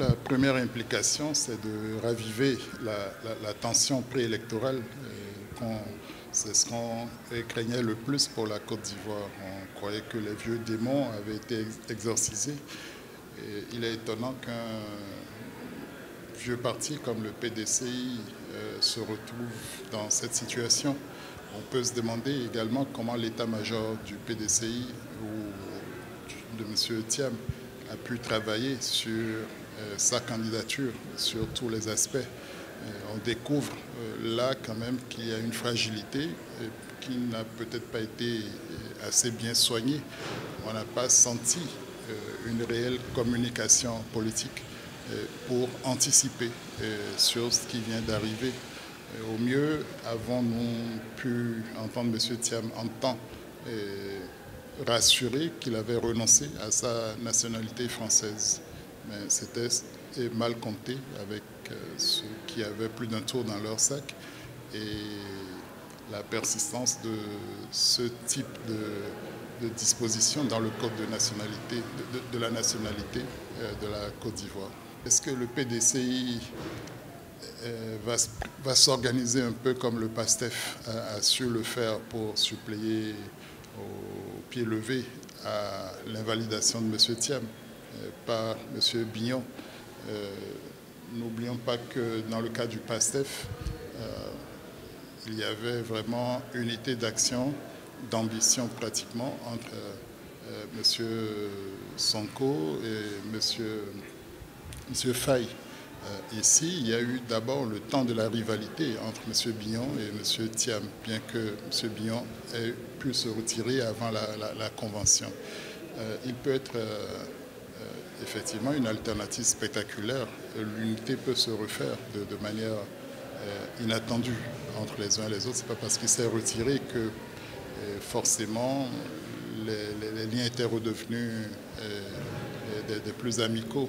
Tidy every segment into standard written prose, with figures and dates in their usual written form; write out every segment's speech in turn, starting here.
La première implication, c'est de raviver la tension préélectorale. C'est ce qu'on craignait le plus pour la Côte d'Ivoire. On croyait que les vieux démons avaient été exorcisés. Et il est étonnant qu'un vieux parti comme le PDCI se retrouve dans cette situation. On peut se demander également comment l'état-major du PDCI ou de M. Thiam a pu travailler sur sa candidature sur tous les aspects. On découvre là quand même qu'il y a une fragilité qui n'a peut-être pas été assez bien soignée. On n'a pas senti une réelle communication politique pour anticiper sur ce qui vient d'arriver. Au mieux, avons-nous pu entendre M. Thiam en temps rassurer qu'il avait renoncé à sa nationalité française. Mais c'était mal compté avec ceux qui avaient plus d'un tour dans leur sac et la persistance de ce type de disposition dans le code de nationalité, de la nationalité de la Côte d'Ivoire. Est-ce que le PDCI va s'organiser un peu comme le PASTEF a su le faire pour suppléer au pied levé à l'invalidation de M. Thiam par M. Bignon? N'oublions pas que dans le cas du PASTEF, il y avait vraiment unité d'action, d'ambition pratiquement entre M. Sonko et M. Faye. Ici, il y a eu d'abord le temps de la rivalité entre M. Bignon et M. Thiam, bien que M. Bignon ait pu se retirer avant la convention. Il peut être effectivement une alternative spectaculaire. L'unité peut se refaire de manière inattendue entre les uns et les autres. Ce n'est pas parce qu'il s'est retiré que forcément les liens étaient redevenus des plus amicaux.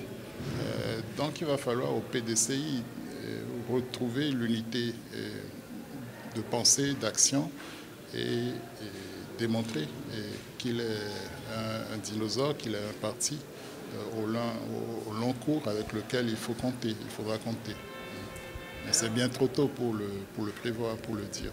Donc il va falloir au PDCI retrouver l'unité de pensée, d'action et démontrer qu'il est un dinosaure, qu'il est un parti au long cours avec lequel il faudra compter. Mais c'est bien trop tôt pour le prévoir, pour le dire.